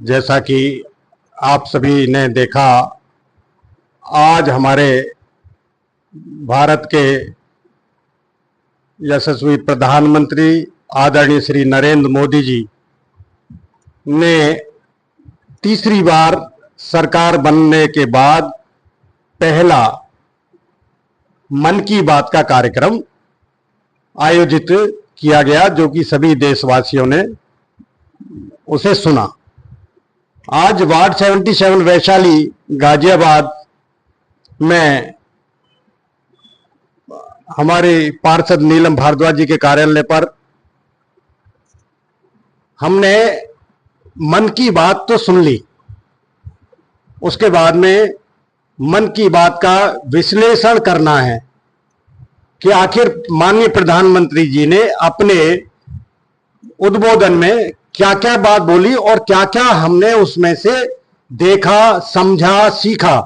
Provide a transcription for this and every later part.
जैसा कि आप सभी ने देखा, आज हमारे भारत के यशस्वी प्रधानमंत्री आदरणीय श्री नरेंद्र मोदी जी ने तीसरी बार सरकार बनने के बाद पहला मन की बात का कार्यक्रम आयोजित किया गया, जो कि सभी देशवासियों ने उसे सुना। आज वार्ड 77 वैशाली गाजियाबाद में हमारे पार्षद नीलम भारद्वाज जी के कार्यालय पर हमने मन की बात तो सुन ली, उसके बाद में मन की बात का विश्लेषण करना है कि आखिर माननीय प्रधानमंत्री जी ने अपने उद्बोधन में क्या क्या बात बोली और क्या क्या हमने उसमें से देखा, समझा, सीखा।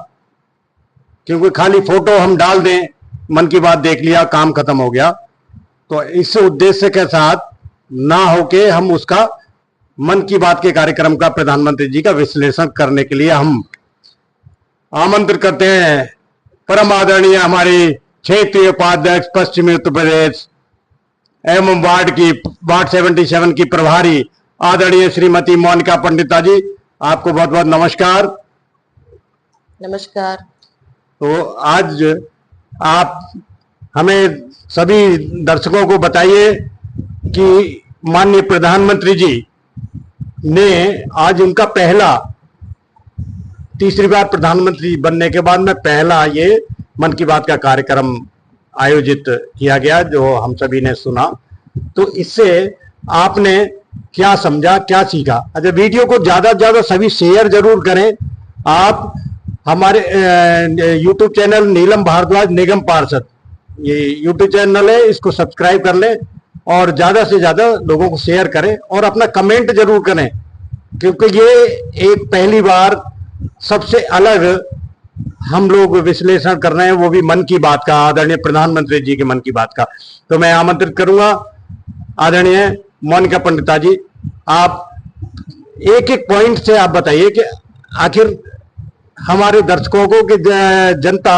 क्योंकि खाली फोटो हम डाल दें, मन की बात देख लिया, काम खत्म हो गया, तो इस उद्देश्य के साथ ना होके हम उसका मन की बात के कार्यक्रम का प्रधानमंत्री जी का विश्लेषण करने के लिए हम आमंत्रित करते हैं परम आदरणीय हमारी क्षेत्रीय उपाध्यक्ष पश्चिमी उत्तर प्रदेश एवं वार्ड 77 की प्रभारी आदरणीय श्रीमती मोनिका पंडिता जी, आपको बहुत बहुत नमस्कार। नमस्कार। तो आज आप हमें सभी दर्शकों को बताइए कि माननीय प्रधानमंत्री जी ने आज उनका पहला, तीसरी बार प्रधानमंत्री बनने के बाद में पहला ये मन की बात का कार्यक्रम आयोजित किया गया, जो हम सभी ने सुना। तो इससे आपने क्या समझा, क्या सीखा? अच्छा, वीडियो को ज्यादा से ज्यादा सभी शेयर जरूर करें। आप हमारे यूट्यूब चैनल नीलम भारद्वाज निगम पार्षद, ये यूट्यूब चैनल है, इसको सब्सक्राइब कर लें और ज्यादा से ज्यादा लोगों को शेयर करें और अपना कमेंट जरूर करें, क्योंकि ये एक पहली बार सबसे अलग हम लोग विश्लेषण कर रहे हैं, वो भी मन की बात का, आदरणीय प्रधानमंत्री जी के मन की बात का। तो मैं आमंत्रित करूंगा आदरणीय मोनिका पंडिता जी, आप एक एक पॉइंट से आप बताइए कि आखिर हमारे दर्शकों को कि जनता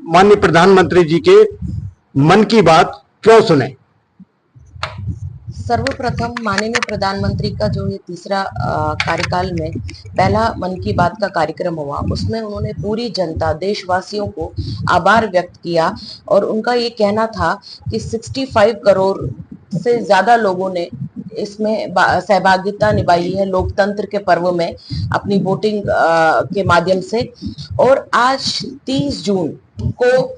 माननीय प्रधानमंत्री जी के मन की बात क्यों सुने। सर्वप्रथम माननीय प्रधानमंत्री का जो ये तीसरा कार्यकाल में पहला मन की बात का कार्यक्रम हुआ, उसमें उन्होंने पूरी जनता, देशवासियों को आभार व्यक्त किया और उनका ये कहना था कि 65 करोड़ से ज्यादा लोगों ने इसमें सहभागिता निभाई है लोकतंत्र के पर्व में अपनी वोटिंग के माध्यम से। और आज 30 जून को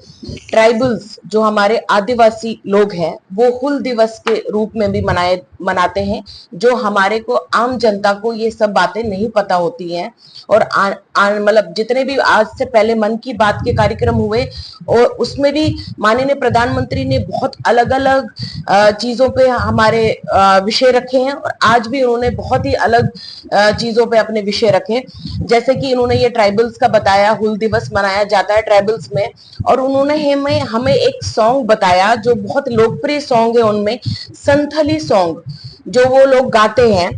ट्राइबल्स, जो हमारे आदिवासी लोग हैं, वो हुल दिवस के रूप में भी मनाते हैं, जो हमारे को आम जनता को ये सब बातें नहीं पता होती हैं। और मतलब जितने भी आज से पहले मन की बात के कार्यक्रम हुए और उसमें भी माननीय प्रधानमंत्री ने बहुत अलग अलग चीजों पे हमारे विषय रखे हैं और आज भी उन्होंने बहुत ही अलग चीजों पे अपने विषय रखे। जैसे कि उन्होंने ये ट्राइबल्स का बताया, हुल दिवस मनाया जाता है ट्राइबल्स में, और उन्होंने हमें एक सॉन्ग बताया जो बहुत लोकप्रिय सॉन्ग है उनमें, संथली सॉन्ग, जो वो लोग गाते हैं।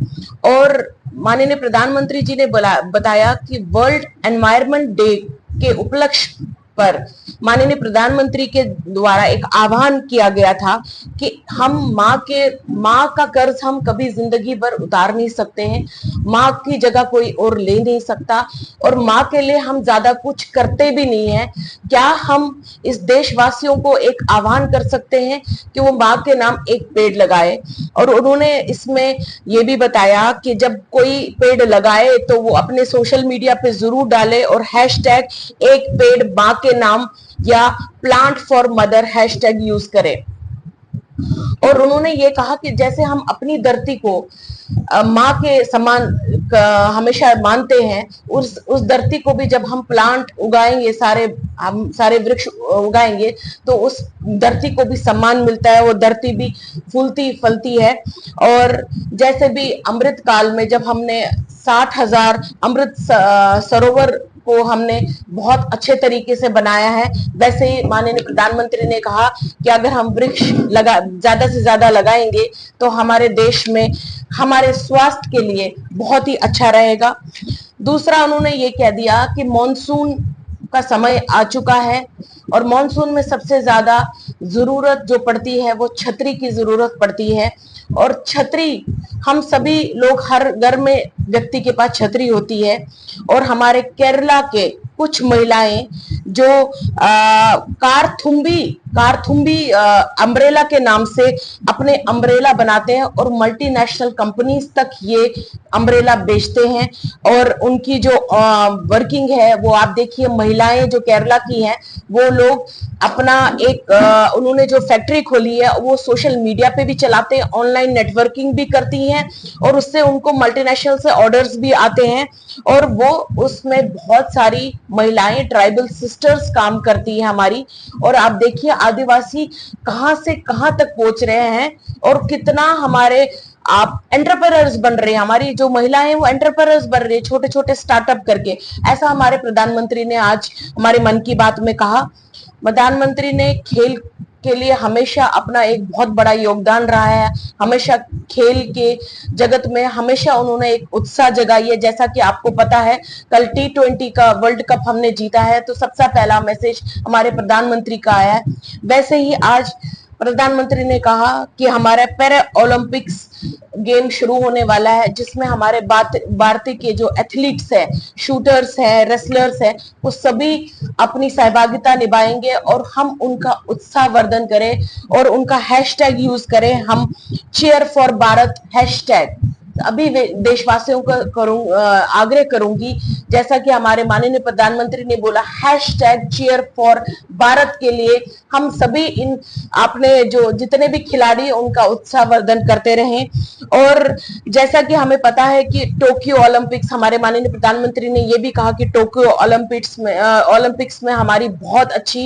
और माननीय प्रधानमंत्री जी ने बताया कि वर्ल्ड एनवायरनमेंट डे के उपलक्ष्य पर माननीय प्रधानमंत्री के द्वारा एक आह्वान किया गया था कि हम माँ का कर्ज हम कभी जिंदगी भर उतार नहीं सकते हैं, माँ की जगह कोई और ले नहीं सकता और माँ के लिए हम ज्यादा कुछ करते भी नहीं है। क्या हम इस देशवासियों को एक आह्वान कर सकते हैं कि वो माँ के नाम एक पेड़ लगाए। और उन्होंने इसमें ये भी बताया कि जब कोई पेड़ लगाए तो वो अपने सोशल मीडिया पे जरूर डाले और हैशटैग एक पेड़ माँ के नाम या plant for mother hashtag use करें। और उन्होंने ये कहा कि जैसे हम अपनी धरती को माँ के समान हमेशा मानते हैं, उस धरती को भी जब हम प्लांट उगाएंगे, हम सारे वृक्ष उगाएंगे, तो उस धरती को भी सम्मान मिलता है, वो धरती भी फूलती फलती है। और जैसे भी अमृत काल में जब हमने 60,000 अमृत सरोवर को हमने बहुत अच्छे तरीके से बनाया है। वैसे ही माननीय प्रधानमंत्री ने कहा कि अगर हम वृक्ष ज्यादा से ज्यादा लगाएंगे तो हमारे देश में हमारे स्वास्थ्य के लिए बहुत ही अच्छा रहेगा। दूसरा उन्होंने ये कह दिया कि मॉनसून का समय आ चुका है और मॉनसून में सबसे ज्यादा जरूरत जो पड़ती है वो छतरी की जरूरत पड़ती है। और छतरी हम सभी लोग, हर घर में व्यक्ति के पास छतरी होती है। और हमारे केरला के कुछ महिलाएं जो कारथुम्बी अम्ब्रेला के नाम से अपने अम्ब्रेला बनाते हैं और मल्टीनेशनल कंपनीज तक ये अम्ब्रेला बेचते हैं। और उनकी जो वर्किंग है वो आप देखिए, महिलाएं जो केरला की हैं वो लोग अपना एक उन्होंने जो फैक्ट्री खोली है वो सोशल मीडिया पे भी चलाते हैं, ऑनलाइन नेटवर्किंग भी करती हैं और उससे उनको मल्टीनेशनल से ऑर्डर्स भी आते हैं। और वो उसमें बहुत सारी महिलाएं ट्राइबल सिस्टर्स काम करती है हमारी। और आप देखिए आदिवासी कहां से कहां तक पहुंच रहे हैं और कितना हमारे आप एंटरप्रेन्योर्स बन रहे हैं। हमारी जो महिलाएं हैं वो एंटरप्रेन्योर्स बन रही है छोटे छोटे स्टार्टअप करके। ऐसा हमारे प्रधानमंत्री ने आज हमारे मन की बात में कहा। प्रधानमंत्री ने खेल के लिए हमेशा अपना एक बहुत बड़ा योगदान रहा है। हमेशा खेल के जगत में हमेशा उन्होंने एक उत्साह जगाई है। जैसा कि आपको पता है कल T20 का वर्ल्ड कप हमने जीता है तो सबसे पहला मैसेज हमारे प्रधानमंत्री का आया है। वैसे ही आज प्रधानमंत्री ने कहा कि हमारा पैरा ओलंपिक्स गेम शुरू होने वाला है जिसमें हमारे भारतीय के जो एथलीट्स है, शूटर्स है, रेसलर्स है, वो सभी अपनी सहभागिता निभाएंगे और हम उनका उत्साह वर्धन करें और उनका हैशटैग यूज करें। हम चीयर फॉर भारत हैशटैग अभी देशवासियों को आग्रह करूंगी, जैसा कि हमारे माननीय प्रधानमंत्री ने बोला हैशटैग चीयर फॉर भारत के लिए हम सभी इन अपने जो जितने भी खिलाड़ी उनका उत्साह वर्धन करते रहें। और जैसा कि हमें पता है कि टोक्यो ओलंपिक्स, हमारे माननीय प्रधानमंत्री ने ये भी कहा कि टोक्यो ओलंपिक्स में हमारी बहुत अच्छी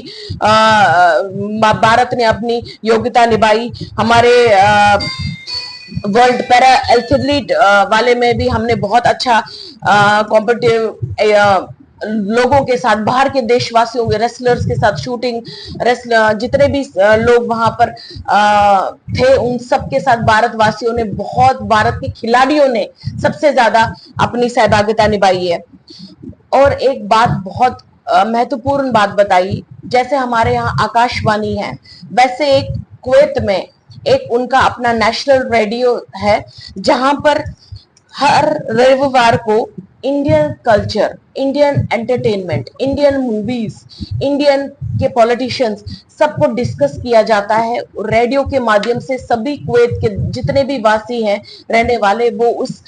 भारत ने अपनी योग्यता निभाई। हमारे वर्ल्ड पैरा एथलीट वाले में भी हमने बहुत अच्छा कॉम्पिटिटिव लोगों के साथ, बाहर के देशवासियों के रेसलर्स के साथ शूटिंग जितने भी लोग वहां पर थे उन सब के साथ भारतवासियों ने भारत के खिलाड़ियों ने सबसे ज्यादा अपनी सहभागिता निभाई है। और एक बात बहुत महत्वपूर्ण बात बताई, जैसे हमारे यहाँ आकाशवाणी है वैसे एक कुवैत में एक उनका अपना नेशनल रेडियो है जहां पर हर रविवार को Indian culture, Indian entertainment, Indian movies, Indian के पॉलिटिशियंस सबको डिस्कस किया जाता है। रेडियो के माध्यम से सभी कुवैत के जितने भी वासी हैं रहने वाले वो उस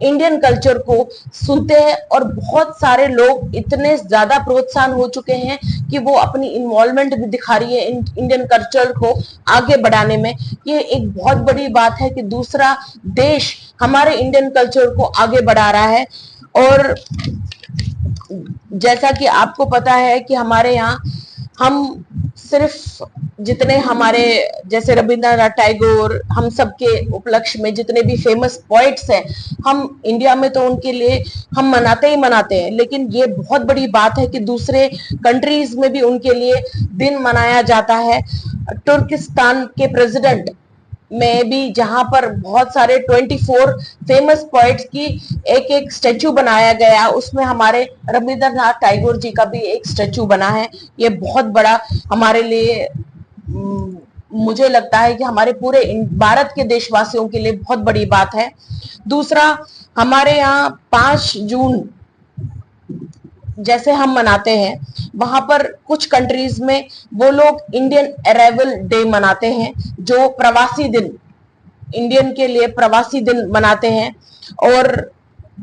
इंडियन कल्चर को सुनते हैं। और बहुत सारे लोग इतने ज्यादा प्रोत्साहन हो चुके हैं कि वो अपनी इन्वॉल्वमेंट भी दिखा रही है इंडियन कल्चर को आगे बढ़ाने में। ये एक बहुत बड़ी बात है कि दूसरा देश हमारे इंडियन कल्चर को आगे बढ़ा रहा है। और जैसा कि आपको पता है कि हमारे यहाँ हम सिर्फ जितने हमारे जैसे रविंद्रनाथ टैगोर, हम सबके उपलक्ष्य में जितने भी फेमस पोइट्स हैं, हम इंडिया में तो उनके लिए हम मनाते ही मनाते हैं, लेकिन ये बहुत बड़ी बात है कि दूसरे कंट्रीज में भी उनके लिए दिन मनाया जाता है। तुर्किस्तान के प्रेसिडेंट में भी जहां पर बहुत सारे 24 फेमस पोइट्स की एक स्टैचू बनाया गया, उसमें हमारे रविंद्रनाथ टैगोर जी का भी एक स्टैचू बना है। ये बहुत बड़ा हमारे लिए मुझे लगता है कि हमारे पूरे भारत के देशवासियों के लिए बहुत बड़ी बात है। दूसरा, हमारे यहाँ 5 जून जैसे हम मनाते हैं, वहां पर कुछ कंट्रीज में वो लोग इंडियन अराइवल डे मनाते हैं, जो प्रवासी दिन, इंडियन के लिए प्रवासी दिन मनाते हैं। और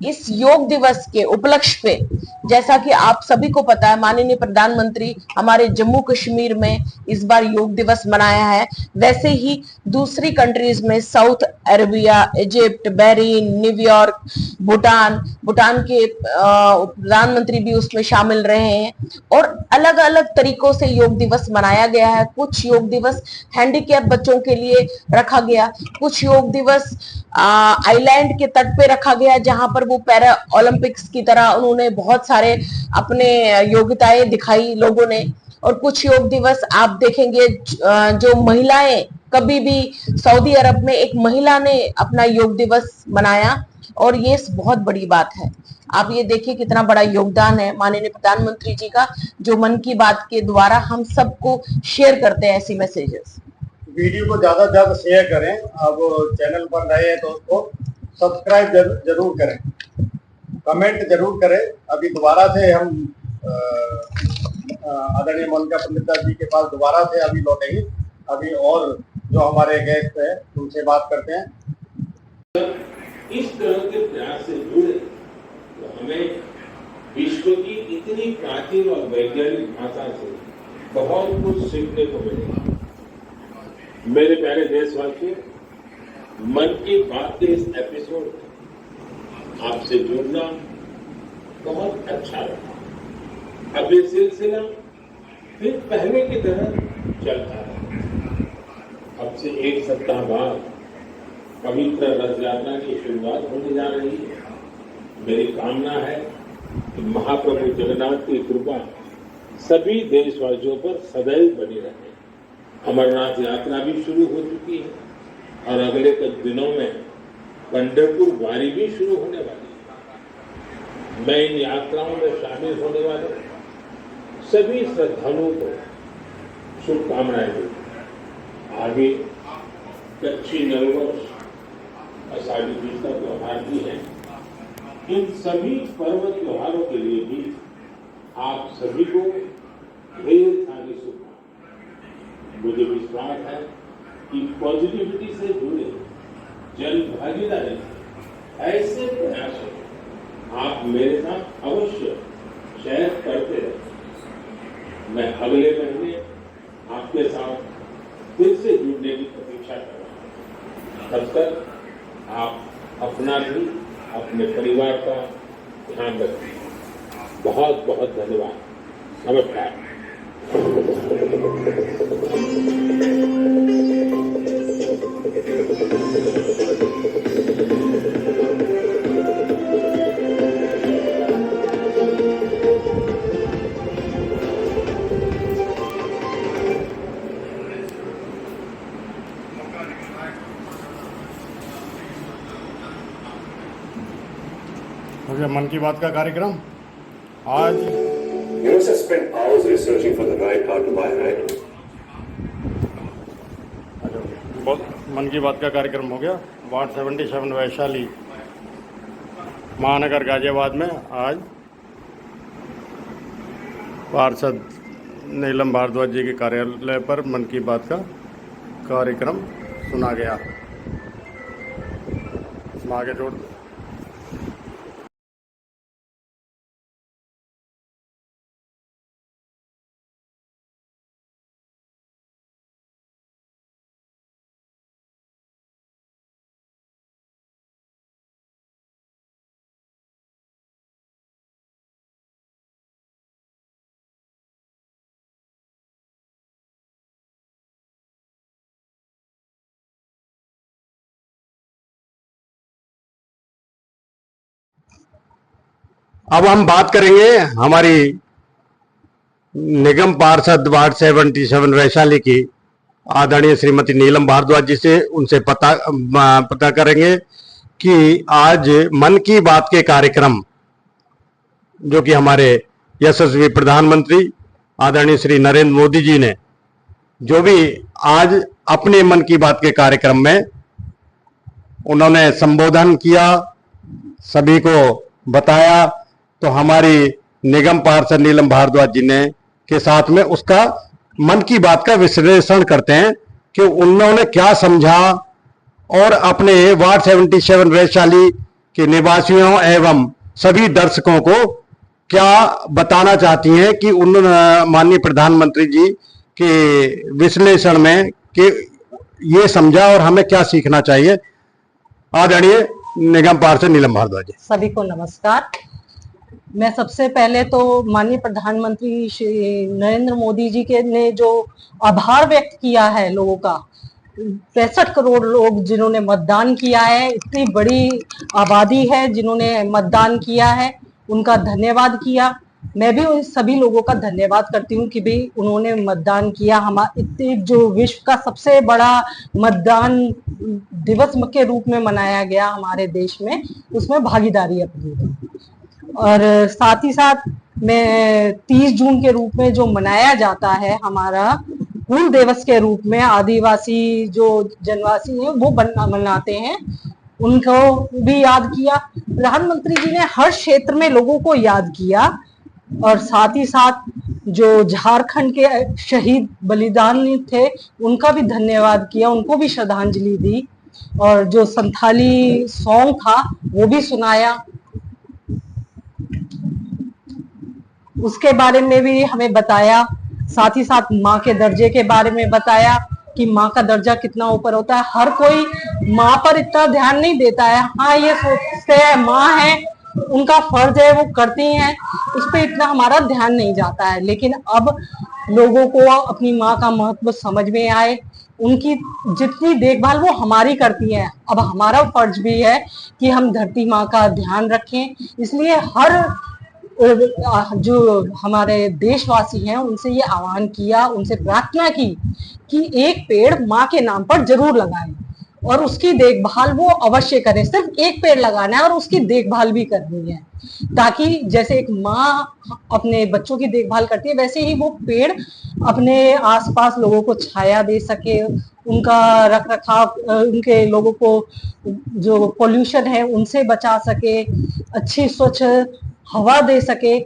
इस योग दिवस के उपलक्ष्य पे, जैसा कि आप सभी को पता है, माननीय प्रधानमंत्री हमारे जम्मू कश्मीर में इस बार योग दिवस मनाया है। वैसे ही दूसरी कंट्रीज में south Arabia, Egypt, Bahrain, New York, Bhutan के प्रधानमंत्री भी उसमें शामिल रहे हैं। और अलग अलग तरीकों से योग दिवस मनाया गया है। कुछ योग दिवस हैंडीकैप बच्चों के लिए रखा गया, कुछ योग दिवस आइलैंड के तट पे रखा गया जहां पर पर वो पैरा ओलंपिक्स की तरह उन्होंने बहुत सारे अपने योग्यताएं दिखाई लोगों ने। और कुछ योग दिवस आप देखेंगे जो महिलाएं, कभी भी सऊदी अरब में एक महिला ने अपना योग दिवस मनाया, और ये बहुत बड़ी बात है। आप ये देखिए कितना बड़ा योगदान है माननीय प्रधानमंत्री जी का, जो मन की बात के द्वारा हम सबको शेयर करते हैं ऐसी मैसेजेस। वीडियो को ज्यादा से ज्यादा शेयर करें। अब चैनल पर नए हैं तो उसको सब्सक्राइब जरूर करें, कमेंट जरूर करें। अभी दोबारा से हम आदरणीय मोनिका पंडित जी के पास दोबारा से अभी लौटेंगे। अभी और जो हमारे गेस्ट हैं उनसे बात करते हैं। इस तरह के प्रयास से जुड़े तो हमें विश्व की इतनी प्राचीन और वैज्ञानिक भाषा से बहुत कुछ सीखने को मिलेगा। मेरे प्यारे देशवासियों, मन की बात के इस एपिसोड में आपसे जुड़ना बहुत अच्छा रहा। अब ये सिलसिला फिर पहले की तरह चलता रहा। अब से एक सप्ताह बाद पवित्र रथ यात्रा की शुरुआत होने जा रही है। मेरी कामना है कि महाप्रभु जगन्नाथ की कृपा सभी देशवासियों पर सदैव बनी रहे। अमरनाथ यात्रा भी शुरू हो चुकी है और अगले कुछ दिनों में पंढरपुर वारी भी शुरू होने वाली है। मैं इन यात्राओं में शामिल होने वाले सभी श्रद्धालुओं को शुभकामनाएं देता। आगे कच्छी नववर्ष, आषाढ़ी बीज का त्योहार भी है। इन सभी पर्व त्योहारों के लिए भी आप सभी को ढेर सारी शुभकामनाएं। मुझे विश्वास है कि पॉजिटिविटी से जुड़े जन भागीदारी ऐसे प्रयासों आप मेरे साथ अवश्य शेयर करते रहे। मैं अगले महीने आपके साथ फिर से जुड़ने की प्रतीक्षा कर रहा हूं। तब तक आप अपना भी अपने परिवार का ध्यान रखें। बहुत बहुत धन्यवाद। नमस्कार। मन की बात का कार्यक्रम आज You must have spent hours researching for the right car to buy, right? मन की बात का कार्यक्रम हो गया। वार्ड 77 वैशाली महानगर गाजियाबाद में आज पार्षद नीलम भारद्वाज जी के कार्यालय पर मन की बात का कार्यक्रम सुना गया। आगे जोड़ अब हम बात करेंगे हमारी निगम पार्षद वार्ड 77 वैशाली की आदरणीय श्रीमती नीलम भारद्वाज जी से। उनसे पता करेंगे कि आज मन की बात के कार्यक्रम जो कि हमारे यशस्वी प्रधानमंत्री आदरणीय श्री नरेंद्र मोदी जी ने जो भी आज अपने मन की बात के कार्यक्रम में उन्होंने संबोधन किया, सभी को बताया, तो हमारी निगम पार्षद नीलम भारद्वाज जी ने के साथ में उसका मन की बात का विश्लेषण करते हैं कि उन्होंने क्या समझा और अपने वार्ड 77 वैशाली के निवासियों एवं सभी दर्शकों को क्या बताना चाहती हैं कि उन्होंने माननीय प्रधानमंत्री जी के विश्लेषण में कि ये समझा और हमें क्या सीखना चाहिए। आदरणीय निगम पार्षद नीलम भारद्वाज जी। सभी को नमस्कार। मैं सबसे पहले तो माननीय प्रधानमंत्री श्री नरेंद्र मोदी जी के ने जो आभार व्यक्त किया है लोगों का, 65 करोड़ लोग जिन्होंने मतदान किया है, इतनी बड़ी आबादी है जिन्होंने मतदान किया है, उनका धन्यवाद किया। मैं भी उन सभी लोगों का धन्यवाद करती हूँ कि भाई उन्होंने मतदान किया। हमारे इतने जो विश्व का सबसे बड़ा मतदान दिवस के रूप में मनाया गया हमारे देश में, उसमें भागीदारी अपनी। और साथ ही साथ मैं 30 जून के रूप में जो मनाया जाता है हमारा हूल दिवस के रूप में, आदिवासी जो जनवासी हैं वो मनाते हैं, उनको भी याद किया। प्रधानमंत्री जी ने हर क्षेत्र में लोगों को याद किया और साथ ही साथ जो झारखंड के शहीद बलिदानी थे उनका भी धन्यवाद किया, उनको भी श्रद्धांजलि दी और जो संथाली सॉन्ग था वो भी सुनाया। उसके बारे में भी हमें बताया। साथ ही साथ माँ के दर्जे के बारे में बताया कि माँ का दर्जा कितना ऊपर होता है। हर कोई माँ पर इतना ध्यान नहीं देता है। हाँ, ये सोचते हैं माँ है, उनका फर्ज है, वो करती हैं, उस पर इतना हमारा ध्यान नहीं जाता है। लेकिन अब लोगों को अपनी माँ का महत्व समझ में आए, उनकी जितनी देखभाल वो हमारी करती है, अब हमारा फर्ज भी है कि हम धरती माँ का ध्यान रखें। इसलिए हर जो हमारे देशवासी हैं उनसे ये आह्वान किया, उनसे प्रार्थना की कि एक पेड़ माँ के नाम पर जरूर लगाएं और उसकी देखभाल वो अवश्य करें। सिर्फ एक पेड़ लगाना है और उसकी देखभाल भी करनी है, ताकि जैसे एक माँ अपने बच्चों की देखभाल करती है वैसे ही वो पेड़ अपने आसपास लोगों को छाया दे सके, उनका रख रखाव, उनके लोगों को जो पोल्यूशन है उनसे बचा सके, अच्छी स्वच्छ हवा दे सके।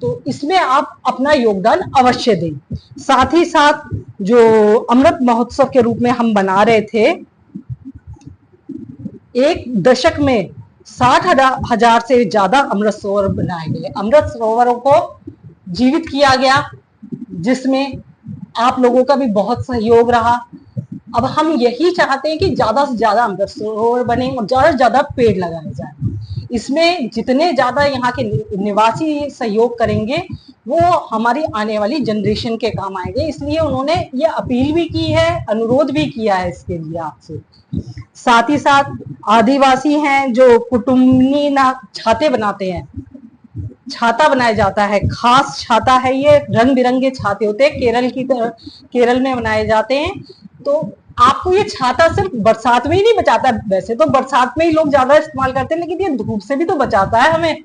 तो इसमें आप अपना योगदान अवश्य दें। साथ ही साथ जो अमृत महोत्सव के रूप में हम बना रहे थे, एक दशक में 60,000 से ज्यादा अमृत सरोवर बनाए गए। अमृत सरोवरों को जीवित किया गया, जिसमें आप लोगों का भी बहुत सहयोग रहा। अब हम यही चाहते हैं कि ज्यादा से ज्यादा अमृत सरोवर बने और ज्यादा से ज्यादा पेड़ लगाए जाए। इसमें जितने ज्यादा यहाँ के निवासी सहयोग करेंगे वो हमारी आने वाली जनरेशन के काम आएंगे। इसलिए उन्होंने ये अपील भी की है, अनुरोध भी किया है इसके लिए आपसे। साथ ही साथ आदिवासी हैं जो कुटुम्बनी ना छाते बनाते हैं, छाता बनाया जाता है, खास छाता है ये, रंग बिरंगे छाते होते हैं, केरल में बनाए जाते हैं। तो आपको ये छाता सिर्फ बरसात में ही नहीं बचाता, वैसे तो बरसात में ही लोग ज्यादा इस्तेमाल करते हैं, लेकिन ये धूप से भी तो बचाता है हमें।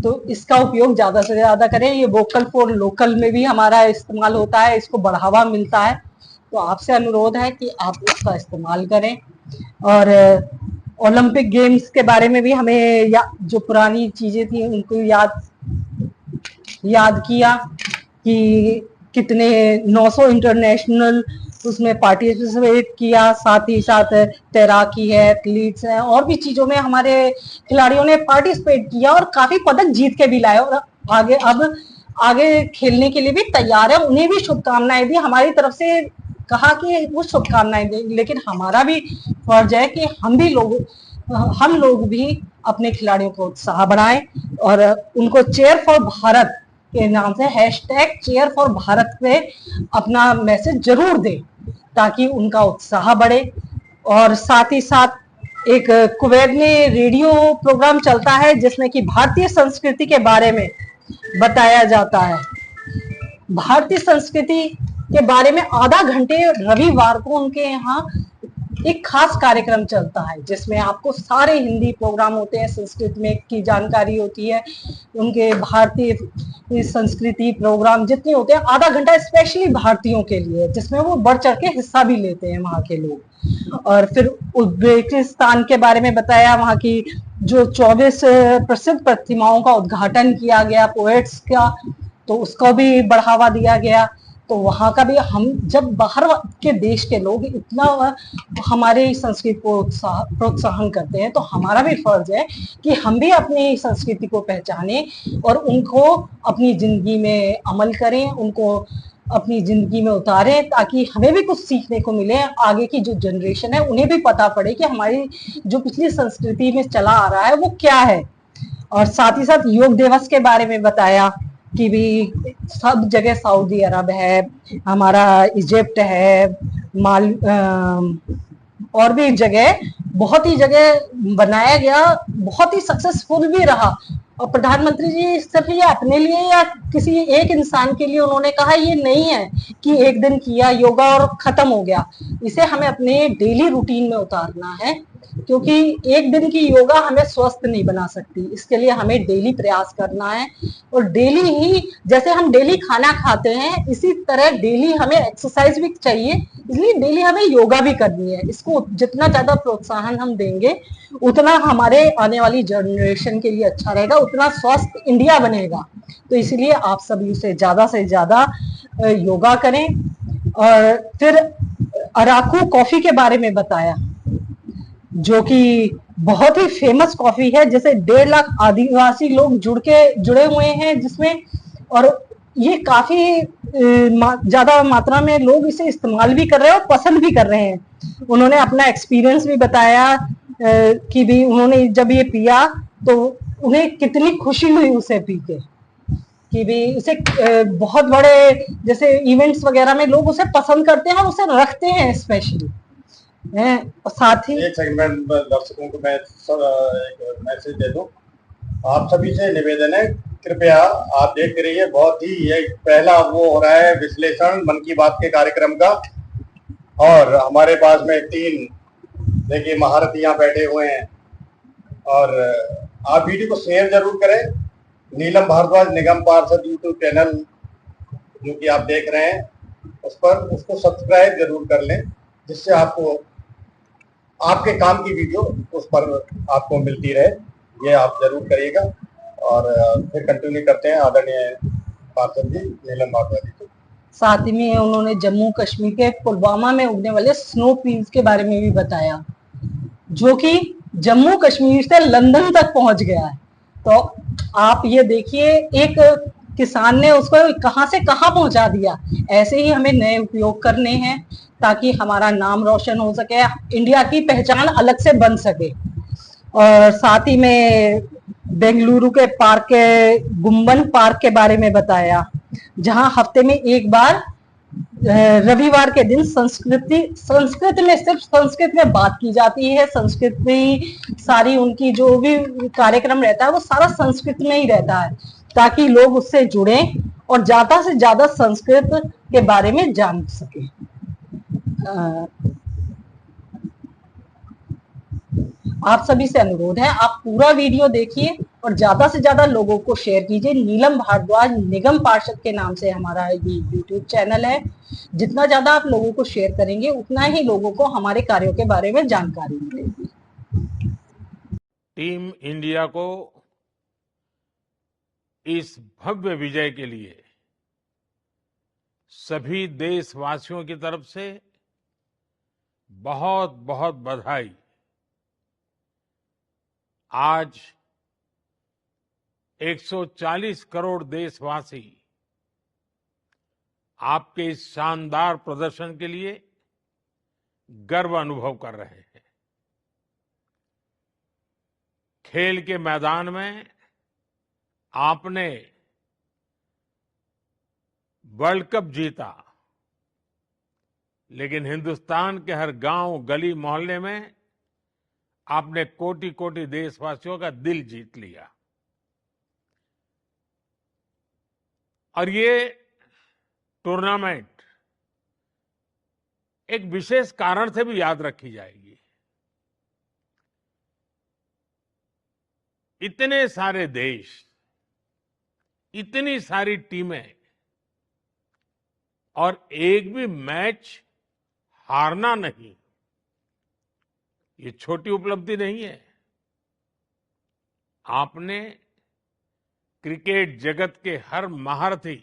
तो इसका उपयोग ज्यादा से ज्यादा करें। ये वोकल फॉर लोकल में भी हमारा इस्तेमाल होता है, इसको बढ़ावा मिलता है। तो आपसे अनुरोध है कि आप इसका इस्तेमाल करें। और ओलंपिक गेम्स के बारे में भी हमें जो पुरानी चीजें थी उनको याद किया कि कितने 900 इंटरनेशनल उसमें पार्टिसिपेट किया। साथ ही साथ तैराकी है, एथलीट्स हैं, और भी चीजों में हमारे खिलाड़ियों ने पार्टिसिपेट किया और काफी पदक जीत के भी लाए और आगे खेलने के लिए भी तैयार है। उन्हें भी शुभकामनाएं दी, हमारी तरफ से कहा कि वो शुभकामनाएं दें। लेकिन हमारा भी फर्ज है कि हम लोग भी अपने खिलाड़ियों को उत्साह बढ़ाएं और उनको चेयर फॉर भारत के नाम से #चेयर फॉर भारत पे अपना मैसेज जरूर दें, ताकि उनका उत्साह बढ़े। और साथ ही साथ एक कुवैत में रेडियो प्रोग्राम चलता है जिसमें कि भारतीय संस्कृति के बारे में बताया जाता है। भारतीय संस्कृति के बारे में आधा घंटे रविवार को उनके यहाँ एक खास कार्यक्रम चलता है, जिसमें आपको सारे हिंदी प्रोग्राम होते हैं, संस्कृत में की जानकारी होती है, उनके भारतीय संस्कृति प्रोग्राम जितने होते हैं, आधा घंटा स्पेशली भारतीयों के लिए, जिसमें वो बढ़ चढ़ के हिस्सा भी लेते हैं वहाँ के लोग। और फिर उज्बेकिस्तान के बारे में बताया, वहाँ की जो 24 प्रसिद्ध प्रतिमाओं का उद्घाटन किया गया पोएट्स का, तो उसको भी बढ़ावा दिया गया। तो वहाँ का भी हम जब बाहर के देश के लोग इतना हमारे संस्कृति को प्रोत्साहन करते हैं, तो हमारा भी फर्ज है कि हम भी अपनी संस्कृति को पहचानें और उनको अपनी जिंदगी में अमल करें, उनको अपनी जिंदगी में उतारें, ताकि हमें भी कुछ सीखने को मिले। आगे की जो जनरेशन है उन्हें भी पता पड़े कि हमारी जो पिछली संस्कृति में चला आ रहा है वो क्या है। और साथ ही साथ योग दिवस के बारे में बताया कि भी सब जगह सऊदी अरब है, हमारा इजिप्ट है, और भी जगह, बहुत ही जगह बनाया गया, बहुत ही सक्सेसफुल भी रहा। और प्रधानमंत्री जी सिर्फ ये अपने लिए या किसी एक इंसान के लिए उन्होंने कहा, ये नहीं है कि एक दिन किया योगा और खत्म हो गया। इसे हमें अपने डेली रूटीन में उतारना है, क्योंकि एक दिन की योगा हमें स्वस्थ नहीं बना सकती। इसके लिए हमें डेली प्रयास करना है, और डेली ही, जैसे हम डेली खाना खाते हैं, इसी तरह डेली हमें एक्सरसाइज भी चाहिए। इसलिए डेली हमें योगा भी करनी है। इसको जितना ज्यादा प्रोत्साहन हम देंगे, उतना हमारे आने वाली जनरेशन के लिए अच्छा रहेगा, उतना स्वस्थ इंडिया बनेगा। तो इसलिए आप सभी से ज्यादा योगा करें। और फिर अराकू कॉफी के बारे में बताया, जो कि बहुत ही फेमस कॉफी है, जैसे 1.5 लाख आदिवासी लोग जुड़े हुए हैं जिसमें, और ये काफी ज्यादा मात्रा में लोग इसे इस्तेमाल भी कर रहे हैं और पसंद भी कर रहे हैं। उन्होंने अपना एक्सपीरियंस भी बताया कि भी उन्होंने जब ये पिया तो उन्हें कितनी खुशी हुई उसे पी के, कि भी इसे बहुत बड़े जैसे इवेंट्स वगैरह में लोग उसे पसंद करते हैं और उसे रखते हैं स्पेशली। और साथ ही एक सेगमेंट दर्शकों को मैं एक मैसेज दे दूं। आप सभी से निवेदन है, कृपया आप देखते रहिए। बहुत ही एक पहला वो हो रहा है विश्लेषण मन की बात के कार्यक्रम का, और हमारे पास में 3 देखिए महारथी यहाँ बैठे हुए हैं। और आप वीडियो को शेयर जरूर करें। नीलम भारद्वाज निगम पार्षद यूट्यूब चैनल जो कि आप देख रहे हैं, उस पर उसको सब्सक्राइब जरूर कर लें, जिससे आपको आपके काम की वीडियो उस पर आपको मिलती रहे। ये आप जरूर करिएगा। और फिर कंटिन्यू करते हैं आदरणीय पार्षद जी नीलम भारद्वाज जी को। साथ ही में उन्होंने जम्मू कश्मीर के पुलवामा में उगने वाले स्नो पील्स के बारे में भी बताया, जो कि जम्मू कश्मीर से लंदन तक पहुंच गया है। तो आप ये देखिए, एक किसान ने उसको कहां से कहां पहुंचा दिया। ऐसे ही हमें नए उपयोग करने हैं, ताकि हमारा नाम रोशन हो सके, इंडिया की पहचान अलग से बन सके। और साथ ही में बेंगलुरु के पार्क के गुम्बन पार्क के बारे में बताया, जहां हफ्ते में एक बार रविवार के दिन संस्कृत में, सिर्फ संस्कृत में बात की जाती है। संस्कृति सारी उनकी जो भी कार्यक्रम रहता है वो सारा संस्कृत में ही रहता है, ताकि लोग उससे जुड़े और ज्यादा से ज्यादा संस्कृत के बारे में जान सके। आप सभी से अनुरोध है, आप पूरा वीडियो देखिए और ज्यादा से ज्यादा लोगों को शेयर कीजिए। नीलम भारद्वाज निगम पार्षद के नाम से हमारा ये यूट्यूब चैनल है। जितना ज्यादा आप लोगों को शेयर करेंगे, उतना ही लोगों को हमारे कार्यों के बारे में जानकारी मिलेगी। टीम इंडिया को इस भव्य विजय के लिए सभी देशवासियों की तरफ से बहुत बहुत बधाई। आज 140 करोड़ देशवासी आपके इस शानदार प्रदर्शन के लिए गर्व अनुभव कर रहे हैं। खेल के मैदान में आपने वर्ल्ड कप जीता, लेकिन हिंदुस्तान के हर गांव, गली, मोहल्ले में आपने कोटि कोटि देशवासियों का दिल जीत लिया। और ये टूर्नामेंट एक विशेष कारण से भी याद रखी जाएगी। इतने सारे देश, इतनी सारी टीमें, और एक भी मैच हारना नहीं, ये छोटी उपलब्धि नहीं है। आपने क्रिकेट जगत के हर महारथी,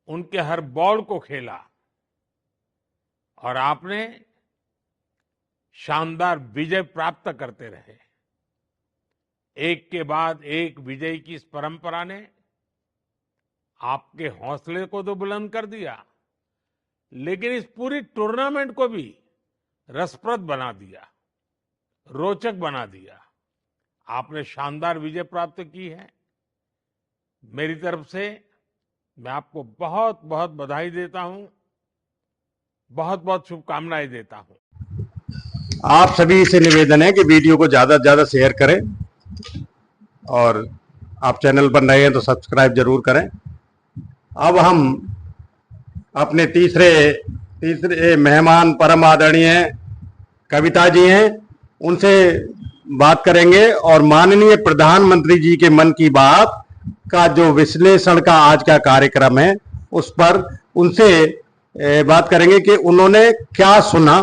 उनके हर बॉल को खेला, और आपने शानदार विजय प्राप्त करते रहे। एक के बाद एक विजय की इस परंपरा ने आपके हौसले को तो बुलंद कर दिया, लेकिन इस पूरी टूर्नामेंट को भी रसप्रद बना दिया, रोचक बना दिया। आपने शानदार विजय प्राप्त की है। मेरी तरफ से मैं आपको बहुत बहुत बधाई देता हूं। बहुत बहुत शुभकामनाएं देता हूं। आप सभी से निवेदन है कि वीडियो को ज़्यादा से ज़्यादा शेयर करें और आप चैनल पर नए हैं तो सब्सक्राइब जरूर करें। अब हम अपने तीसरे मेहमान परम आदरणीय कविता जी हैं, उनसे बात करेंगे और माननीय प्रधानमंत्री जी के मन की बात का जो विश्लेषण का आज का कार्यक्रम है उस पर उनसे बात करेंगे कि उन्होंने क्या सुना,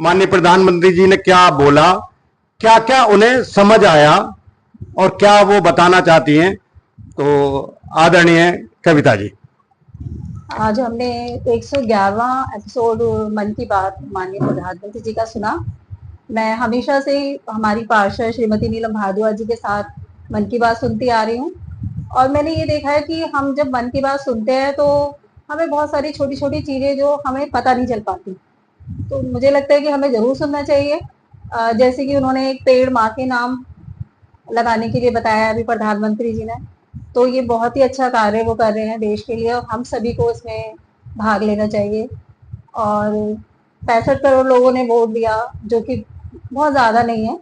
माननीय प्रधानमंत्री जी ने क्या बोला, क्या क्या उन्हें समझ आया और क्या वो बताना चाहती हैं। तो आदरणीय कविता जी। आज हमने 111वां एपिसोड मन की बात माननीय प्रधानमंत्री जी का सुना। मैं हमेशा से हमारी पार्षद श्रीमती नीलम भारद्वाज जी के साथ मन की बात सुनती आ रही हूँ और मैंने ये देखा है कि हम जब मन की बात सुनते हैं तो हमें बहुत सारी छोटी छोटी चीजें जो हमें पता नहीं चल पाती, तो मुझे लगता है कि हमें जरूर सुनना चाहिए। जैसे कि उन्होंने एक पेड़ माँ के नाम लगाने के लिए बताया अभी प्रधानमंत्री जी ने, तो ये बहुत ही अच्छा कार्य वो कर रहे हैं देश के लिए और हम सभी को इसमें भाग लेना चाहिए। और 65 करोड़ लोगों ने वोट दिया जो कि बहुत ज़्यादा नहीं है,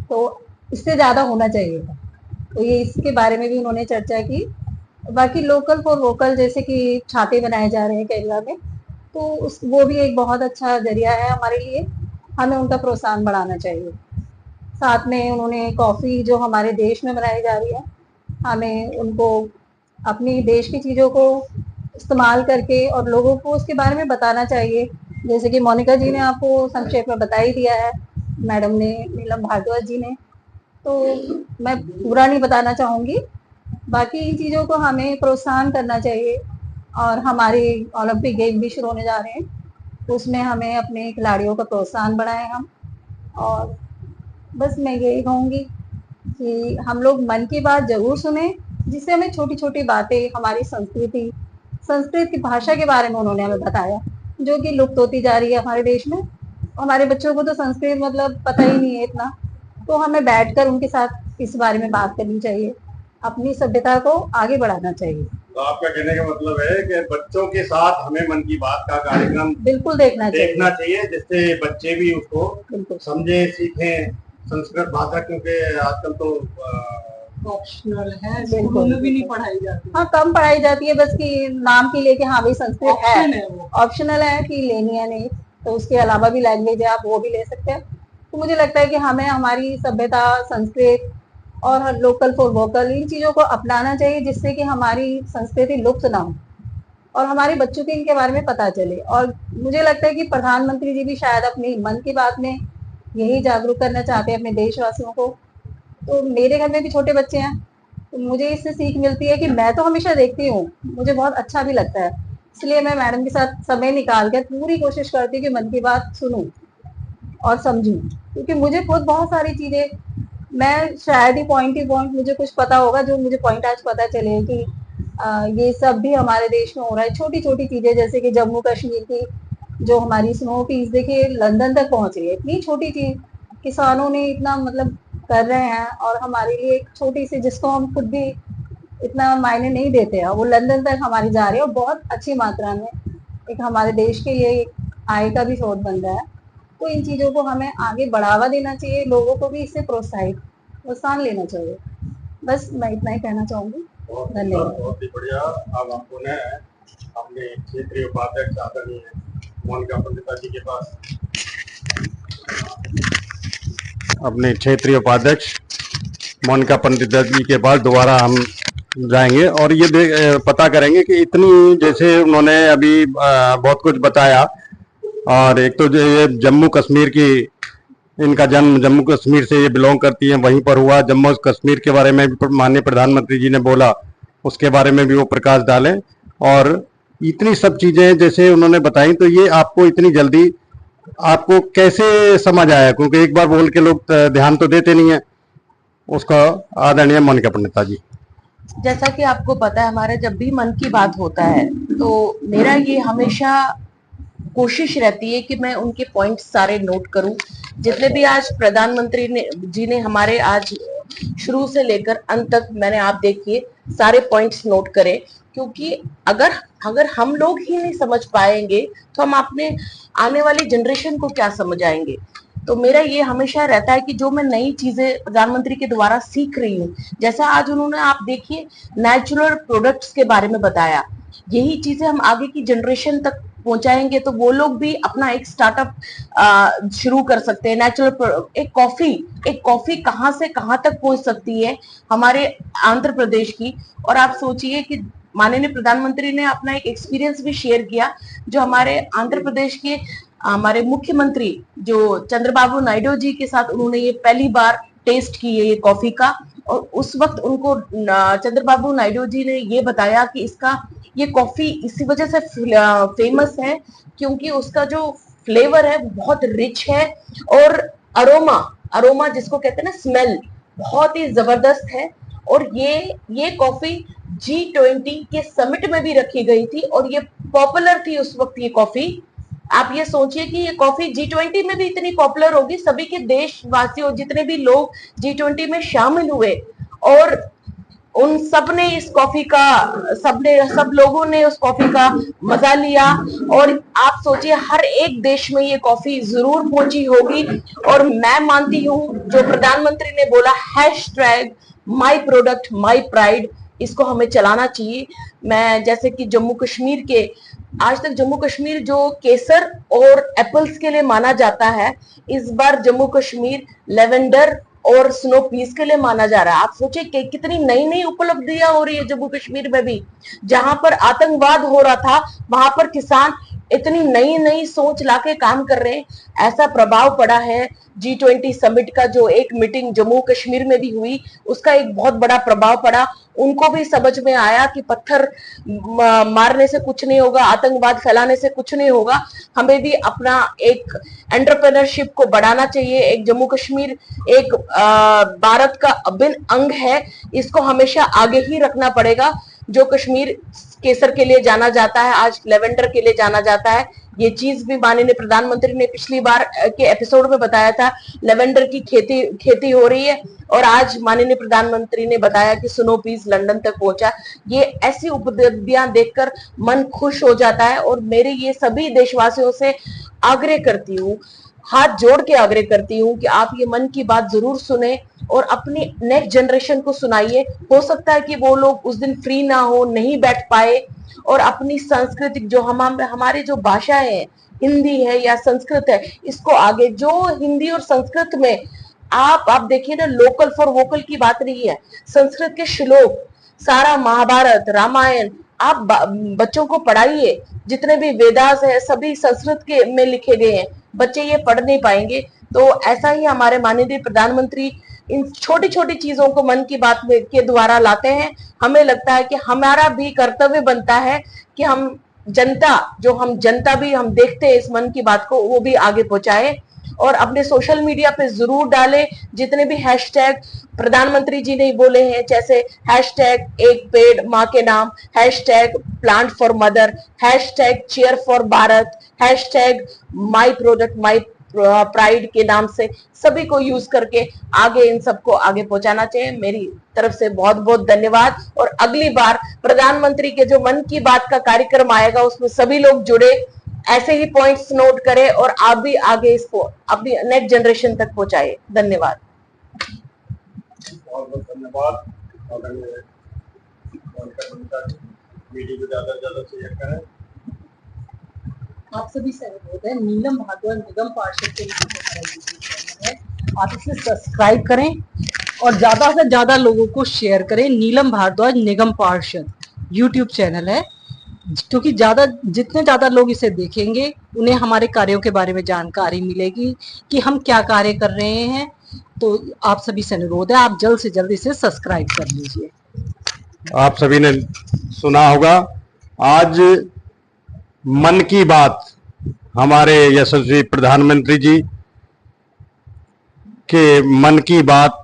तो इससे ज़्यादा होना चाहिए था, तो ये इसके बारे में भी उन्होंने चर्चा की। बाकी लोकल फॉर वोकल जैसे कि छाते बनाए जा रहे हैं केरला में, तो वो भी एक बहुत अच्छा जरिया है हमारे लिए, हमें उनका प्रोत्साहन बढ़ाना चाहिए। साथ में उन्होंने कॉफ़ी जो हमारे देश में बनाई जा रही है, हमें उनको अपनी देश की चीज़ों को इस्तेमाल करके और लोगों को उसके बारे में बताना चाहिए। जैसे कि मोनिका जी ने आपको संक्षेप में बता ही दिया है, मैडम ने, नीलम भारद्वाज जी ने, तो मैं पूरा नहीं बताना चाहूँगी। बाकी इन चीज़ों को हमें प्रोत्साहन करना चाहिए और हमारे ओलंपिक गेम भी शुरू होने जा रहे हैं, उसमें हमें अपने खिलाड़ियों का प्रोत्साहन बढ़ाएं हम। और बस मैं यही कहूँगी कि हम लोग मन की बात जरूर सुने, जिससे हमें छोटी छोटी बातें, हमारी संस्कृत की भाषा के बारे में उन्होंने हमें बताया जो कि लुप्त होती जा रही है हमारे देश में। हमारे बच्चों को तो संस्कृत मतलब पता ही नहीं है इतना, तो हमें बैठकर उनके साथ इस बारे में बात करनी चाहिए, अपनी सभ्यता को आगे बढ़ाना चाहिए। तो आपका कहने का मतलब है कि बच्चों के साथ हमें मन की बात का कार्यक्रम बिल्कुल देखना चाहिए जिससे बच्चे भी उसको बिल्कुल समझे, सीखें संस्कृत भाषा, क्योंकि आजकल तो ऑप्शनल है, स्कूलों में भी नहीं पढ़ाई जाती। हाँ, कम पढ़ाई जाती है, बस कि नाम के लिए कि हाँ भाई संस्कृत है, ऑप्शनल है कि लेनी है नहीं, तो उसके अलावा भी लैंग्वेज है, आप वो भी ले सकते हैं। तो मुझे लगता है कि हमें हमारी सभ्यता, संस्कृत और लोकल फॉर वोकल, इन चीज़ों को अपनाना चाहिए जिससे कि हमारी संस्कृति लुप्त ना हो और हमारे बच्चों को इनके बारे में पता चले। और मुझे लगता है कि प्रधानमंत्री जी भी शायद अपनी मन की बात में यही जागरूक करना चाहते हैं अपने देशवासियों को। तो मेरे घर में भी छोटे बच्चे हैं, तो मुझे इससे सीख मिलती है कि मैं तो हमेशा देखती हूँ, मुझे बहुत अच्छा भी लगता है, इसलिए मैं मैडम के साथ समय निकाल कर पूरी कोशिश करती हूँ कि मन की बात सुनूं और समझूं, क्योंकि मुझे खुद बहुत सारी चीजें, मैं शायद ही पॉइंट मुझे कुछ पता होगा जो मुझे पॉइंट आज पता चले कि ये सब भी हमारे देश में हो रहा है। छोटी छोटी चीजें जैसे कि जम्मू कश्मीर की जो हमारी स्नो पीस देखिए लंदन तक पहुंच रही है, इतनी छोटी चीज किसानों ने इतना मतलब कर रहे हैं और हमारे लिए एक छोटी सी, जिसको हम खुद भी इतना मायने नहीं देते हैं, वो लंदन तक हमारी जा रही है और बहुत अच्छी मात्रा में एक हमारे देश के लिए आय का भी स्रोत बन रहा है। तो इन चीज़ों को हमें आगे बढ़ावा देना चाहिए, लोगों को भी इससे प्रोत्साहन लेना चाहिए। बस मैं इतना ही कहना चाहूँगी। धन्यवाद। बहुत ही बढ़िया। अब हमको न अपने क्षेत्रीय उपाध्यक्ष आदरणीय मोनिका पंडिता जी के पास, अपने क्षेत्रीय उपाध्यक्ष मोनिका पंडिता जी के पास दोबारा हम जाएंगे और ये पता करेंगे कि इतनी, जैसे उन्होंने अभी बहुत कुछ बताया, और एक तो जो ये जम्मू कश्मीर की, इनका जन्म जम्मू कश्मीर से ये बिलोंग करती हैं, वहीं पर हुआ। जम्मू कश्मीर के बारे में भी माननीय प्रधानमंत्री जी ने बोला, उसके बारे में भी वो प्रकाश डालें। और इतनी सब चीज़ें जैसे उन्होंने बताई, तो ये आपको इतनी जल्दी आपको कैसे समझ आया, क्योंकि एक बार बोल के लोग ध्यान तो देते नहीं है उसका। आदरणीय मोनिका पंडिता जी। जैसा कि आपको पता है, हमारे जब भी मन की बात होता है तो मेरा ये हमेशा कोशिश रहती है कि मैं उनके पॉइंट्स सारे नोट करूं, जितने भी आज प्रधानमंत्री जी ने हमारे आज शुरू से लेकर अंत तक, मैंने, आप देखिए सारे पॉइंट्स नोट करें, क्योंकि अगर अगर हम लोग ही नहीं समझ पाएंगे तो हम अपने आने वाली जनरेशन को क्या समझाएंगे। तो मेरा ये हमेशा रहता है कि जो मैं नई चीजें प्रधानमंत्री के द्वारा सीख रही हूँ, जैसा आज उन्होंने आप देखिए नेचुरल प्रोडक्ट्स के बारे में बताया, यही चीजें हम आगे की जनरेशन तक पहुंचाएंगे तो वो लोग भी अपना एक स्टार्टअप शुरू कर सकते हैं। नेचुरल एक कॉफी कहाँ से कहाँ तक पहुंच सकती है हमारे आंध्र प्रदेश की। और आप सोचिए कि माननीय प्रधानमंत्री ने अपना एक एक्सपीरियंस भी शेयर किया, जो हमारे आंध्र प्रदेश के हमारे मुख्यमंत्री जो चंद्रबाबू नायडू जी के साथ उन्होंने ये पहली बार टेस्ट की है ये कॉफी का। और उस वक्त उनको चंद्रबाबू नायडू जी ने ये बताया कि इसका ये कॉफी इसी वजह से फेमस है क्योंकि उसका जो फ्लेवर है वो बहुत रिच है और अरोमा जिसको कहते हैं ना, स्मेल बहुत ही जबरदस्त है। और ये कॉफी G20 के समिट में भी रखी गई थी और ये पॉपुलर थी उस वक्त ये कॉफी। आप ये सोचिए कि ये कॉफी G20 में भी इतनी पॉपुलर होगी, सभी के देशवासियों जितने भी लोग G20 में शामिल हुए और उन सब ने इस कॉफी का सब लोगों ने उस कॉफी का मजा लिया। और आप सोचिए हर एक देश में ये कॉफी जरूर पहुंची होगी। और मैं मानती हूँ जो प्रधानमंत्री ने बोला #माई प्रोडक्ट माई प्राइड, इसको हमें चलाना चाहिए। मैं जैसे कि जम्मू कश्मीर के आज तक जम्मू कश्मीर जो केसर और एप्पल्स के लिए माना जाता है, इस बार जम्मू कश्मीर लेवेंडर और स्नो पीस के लिए माना जा रहा है। आप सोचिए कि कितनी नई नई उपलब्धियां हो रही है जम्मू कश्मीर में भी। जहां पर आतंकवाद हो रहा था वहां पर किसान इतनी नई नई सोच लाके काम कर रहे हैं। ऐसा प्रभाव पड़ा है G20 समिट का, जो एक मीटिंग जम्मू कश्मीर में भी हुई उसका एक बहुत बड़ा प्रभाव पड़ा। उनको भी समझ में आया कि पत्थर मारने से कुछ नहीं होगा, आतंकवाद फैलाने से कुछ नहीं होगा, हमें भी अपना एक एंटरप्रेन्योरशिप को बढ़ाना चाहिए। एक जम्मू कश्मीर एक भारत का अभिन्न अंग है, इसको हमेशा आगे ही रखना पड़ेगा। जो कश्मीर केसर के लिए जाना जाता है आज लेवेंडर के लिए जाना जाता है। ये चीज भी माननीय प्रधानमंत्री ने पिछली बार के एपिसोड में बताया था, लेवेंडर की खेती हो रही है। और आज माननीय प्रधानमंत्री ने बताया कि स्नो पीस लंदन तक पहुंचा। ये ऐसी उपलब्धियां देखकर मन खुश हो जाता है। और मेरे ये सभी देशवासियों से आग्रह करती हूँ, हाथ जोड़ के आग्रह करती हूँ कि आप ये मन की बात जरूर सुने और अपनी नेक्स्ट जनरेशन को सुनाइए। हो सकता है कि वो लोग उस दिन फ्री ना हो, नहीं बैठ पाए, और अपनी सांस्कृतिक जो हमारे जो भाषाएं हैं, हिंदी है या संस्कृत है, इसको आगे जो हिंदी और संस्कृत में आप देखिए ना, लोकल फॉर वोकल की बात नहीं है। संस्कृत के श्लोक सारा महाभारत रामायण आप बच्चों को पढ़ाइए। जितने भी वेदास है सभी संस्कृत के में लिखे गए हैं, बच्चे ये पढ़ नहीं पाएंगे। तो ऐसा ही हमारे माननीय प्रधानमंत्री इन छोटी छोटी चीजों को मन की बात के द्वारा लाते हैं। हमें लगता है कि हमारा भी कर्तव्य बनता है कि हम जनता भी हम देखते हैं इस मन की बात को, वो भी आगे पहुंचाए और अपने सोशल मीडिया पे जरूर डालें। जितने भी हैशटैग प्रधानमंत्री जी ने बोले हैं, जैसे हैशटैग एक पेड़ माँ के नाम, hashtag plant for mother, hashtag chair for Bharat, hashtag my product my pride के नाम से सभी को यूज करके आगे इन सबको आगे पहुंचाना चाहिए। मेरी तरफ से बहुत बहुत धन्यवाद। और अगली बार प्रधानमंत्री के जो मन की बात का कार्यक्रम आएगा उसमें सभी लोग जुड़े, ऐसे ही पॉइंट्स नोट करें और आप भी आगे इसको अपनी नेक्स्ट जनरेशन तक पहुंचाए। धन्यवाद। बहुत बहुत धन्यवाद। वीडियो को ज्यादा से ज्यादा शेयर करें। आप सभी से अनुरोध है, नीलम भारद्वाज निगम पार्षद के YouTube है, आप इसे सब्सक्राइब करें और ज्यादा से ज्यादा लोगों को शेयर करें। नीलम भारद्वाज निगम पार्षद YouTube चैनल है, क्योंकि जितने ज्यादा लोग इसे देखेंगे उन्हें हमारे कार्यों के बारे में जानकारी मिलेगी कि हम क्या कार्य कर रहे हैं। तो आप सभी से अनुरोध है, आप जल्द से जल्द इसे सब्सक्राइब कर लीजिए। आप सभी ने सुना होगा, आज मन की बात हमारे यशस्वी प्रधानमंत्री जी के मन की बात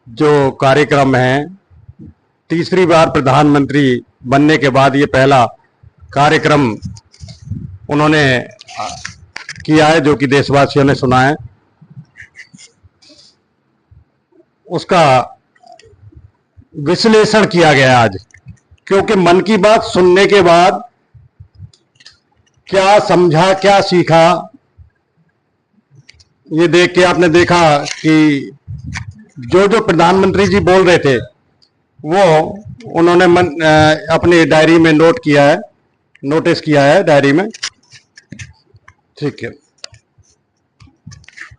जो कार्यक्रम है, तीसरी बार प्रधानमंत्री बनने के बाद ये पहला कार्यक्रम उन्होंने किया है जो कि देशवासियों ने सुना है। उसका विश्लेषण किया गया आज, क्योंकि मन की बात सुनने के बाद क्या समझा, क्या सीखा, ये देख के आपने देखा कि जो जो प्रधानमंत्री जी बोल रहे थे वो उन्होंने अपनी डायरी में नोट किया है, नोटिस किया है डायरी में। ठीक है,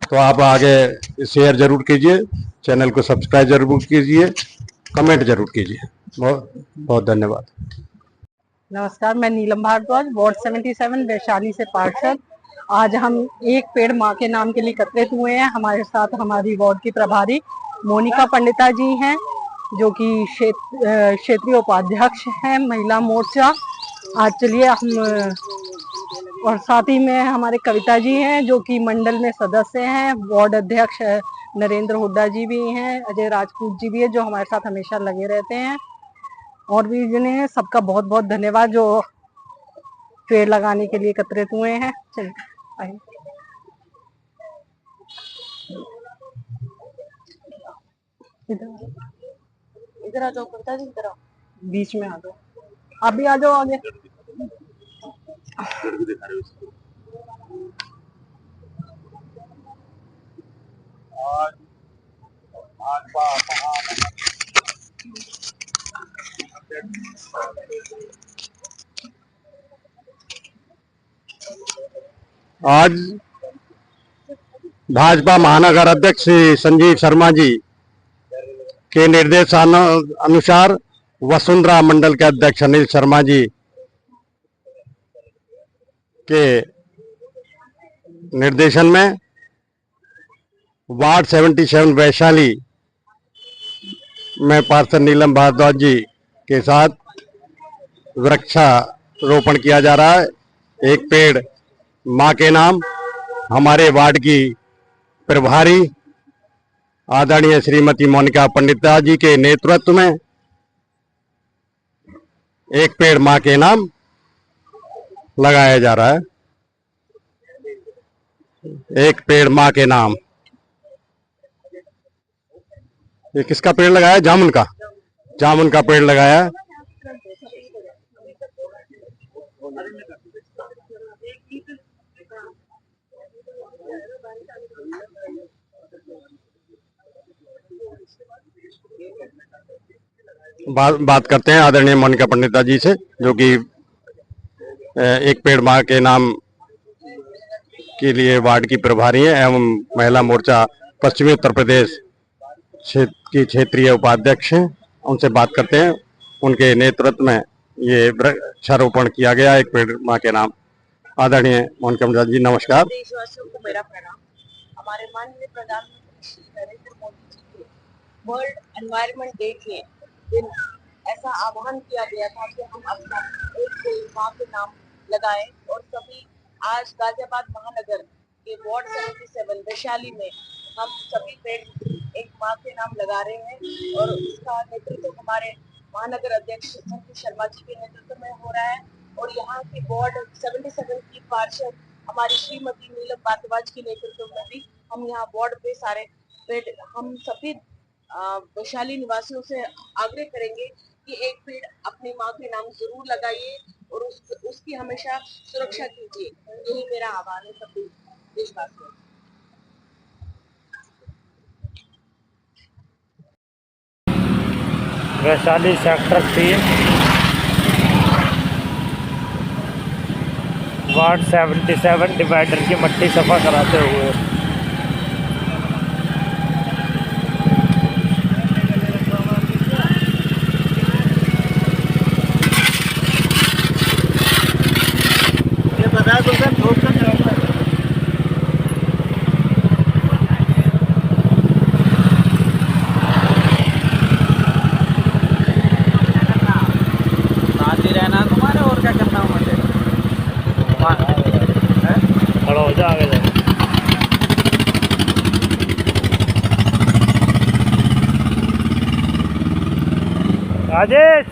तो आप आगे शेयर जरूर कीजिए, चैनल को सब्सक्राइब जरूर कीजिए, कमेंट जरूर कीजिए। बहुत बहुत धन्यवाद। नमस्कार, मैं नीलम भारद्वाज, वार्ड 77 वैशाली से पार्षद। आज हम एक पेड़ माँ के नाम के लिए एकत्रित हुए हैं। हमारे साथ हमारी वार्ड की प्रभारी मोनिका पंडिता जी हैं, जो कि क्षेत्रीय उपाध्यक्ष हैं महिला मोर्चा। आज चलिए हम, और साथ ही में हमारे कविता जी हैं जो कि मंडल में सदस्य हैं। वार्ड अध्यक्ष नरेंद्र हुड्डा जी भी हैं, अजय राजपूत जी भी है जो हमारे साथ हमेशा लगे रहते हैं, और भी जने हैं। सबका बहुत बहुत धन्यवाद जो पेड़ लगाने के लिए एकत्रित हुए हैं। चलिए आइए। इधर आ जाओ कविता जी, इधर आओ, बीच में आ जाओ, आप भी आ जाओ आगे। आज भाजपा महानगर अध्यक्ष श्री संजीव शर्मा जी के निर्देशानुसार वसुंधरा मंडल के अध्यक्ष अनिल शर्मा जी के निर्देशन में वार्ड 77 वैशाली में पार्षद नीलम भारद्वाज जी के साथ वृक्षारोपण किया जा रहा है। एक पेड़ माँ के नाम। हमारे वार्ड की प्रभारी आदरणीय श्रीमती मोनिका पंडिता जी के नेतृत्व में एक पेड़ माँ के नाम लगाया जा रहा है। एक पेड़ माँ के नाम। ये किसका पेड़ लगाया? जामुन का। जामुन का पेड़ लगाया। बात करते हैं आदरणीय मोनिका पंडिता जी से, जो कि एक पेड़ माँ के नाम के लिए वार्ड की प्रभारी है एवं महिला मोर्चा पश्चिमी उत्तर प्रदेश की क्षेत्रीय उपाध्यक्ष हैं। उनसे बात करते हैं। उनके नेतृत्व में ये वृक्षारोपण किया गया एक पेड़ माँ के नाम। आदरणीय मोनिका पंडिता जी, नमस्कार। देशवासियों को मेरा प्रणाम। हमारे माननीय प्रधानमंत्री श्री नरेंद्र मोदी जी के वर्ल्ड एनवायरनमेंट डे के दिन ऐसा आह्वान किया गया था कि हम अपना एक पेड़ माँ के नाम लगाएं, और सभी आज गाजियाबाद महानगर के वार्ड 77 वैशाली में हम सभी पेड़ एक माँ के नाम लगा रहे हैं, और इसका नेतृत्व हमारे महानगर अध्यक्ष संजीव शर्मा जी के नेतृत्व में हो रहा है। और यहाँ के वार्ड 77 की पार्षद हमारी श्रीमती नीलम भारद्वाज के नेतृत्व में भी हम यहाँ वार्ड पे सारे पेड़, हम सभी वैशाली निवासियों से आग्रह करेंगे कि एक पेड़ अपनी माँ के नाम जरूर लगाइए और उसकी हमेशा सुरक्षा कीजिए। यही मेरा आह्वान है सभी देशवासियों। वैशाली सेक्टर 3 वार्ड 77 डिवाइडर की मट्टी सफा कराते हुए ये बताया तो सर ठोक कर रहना तुम्हारे, और क्या करना मुझे खड़ा हो जा आगे जाओ। राजेश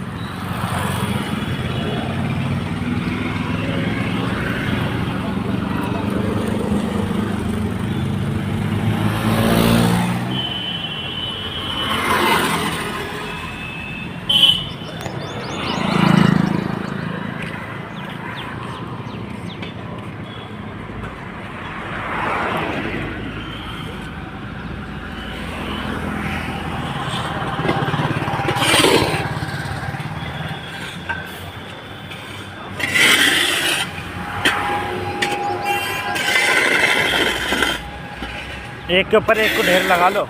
एक के ऊपर एक को ढेर लगा लो।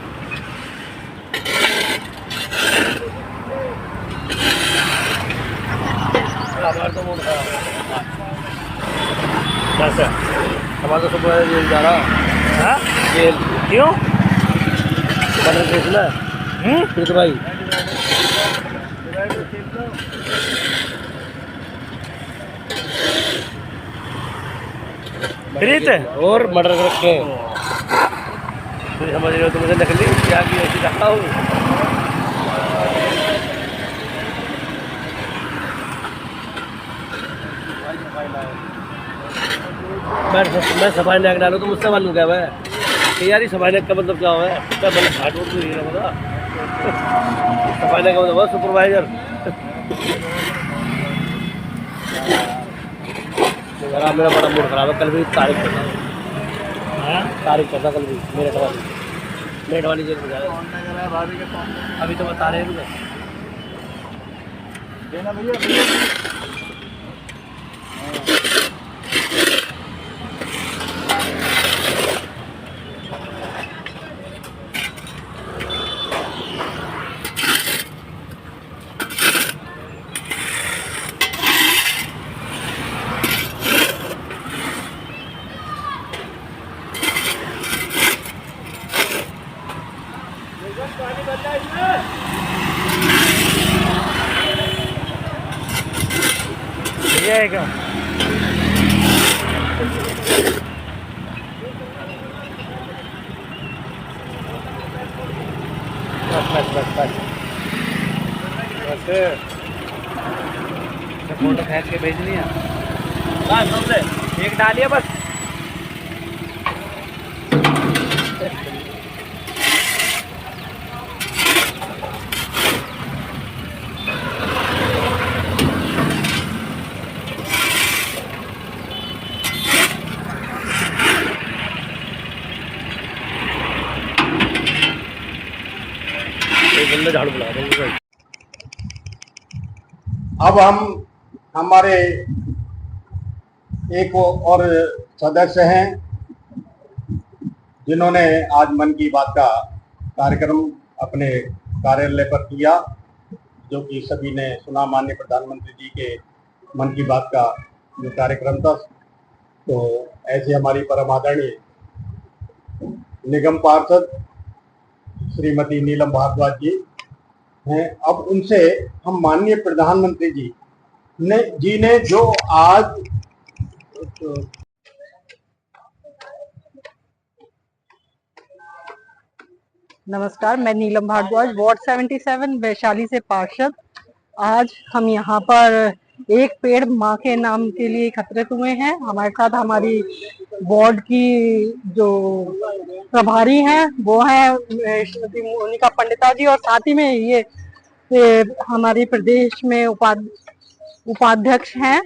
हमारा तो मूड खराब है। कैसे? हमारा तो सुबह जेल जा रहा। हाँ? जेल क्यों? बटर बेचना है। फिर तो भाई फ्रीज और मटर रखे हैं। तो समझ रहे हो, तो मुझे नकली क्या की ऐसी रखा हूँ। मैं सफाई नायक डालू तो मुझसे मालूम क्या है कि यार ये सफाई नायक का मतलब क्या हुआ है? क्या मतलब घाट वोट नहीं है बता। सफाई नायक का मतलब सुपरवाइजर। मेरा बड़ा मूड खराब है। कल भी तारीख करता कल भी मेरठ वाली जेल में जाएगा। अभी तो बता रहे हैं मुझे। ये है क्या? बस फोटो खींच के भेजनी है। बस तुमसे एक डालिए बस। झाड़ू बुला देंगे। अब हम हमारे एक और सदस्य हैं जिन्होंने आज मन की बात का कार्यक्रम अपने कार्यालय पर किया, जो कि सभी ने सुना। माननीय प्रधानमंत्री जी के मन की बात का जो कार्यक्रम था, तो ऐसे हमारी परम आदरणीय निगम पार्षद श्रीमती नीलम भारद्वाज जी हैं। अब उनसे हम माननीय प्रधानमंत्री जी ने जो आज नमस्कार, मैं नीलम भारद्वाज, वार्ड 77 वैशाली से पार्षद। आज हम यहाँ पर एक पेड़ माँ के नाम के लिए एकत्रित हुए हैं। हमारे साथ हमारी वार्ड की जो प्रभारी हैं वो हैं श्रीमती मोनिका पंडिता जी, और साथ ही में ये हमारे प्रदेश में उपाध्यक्ष हैं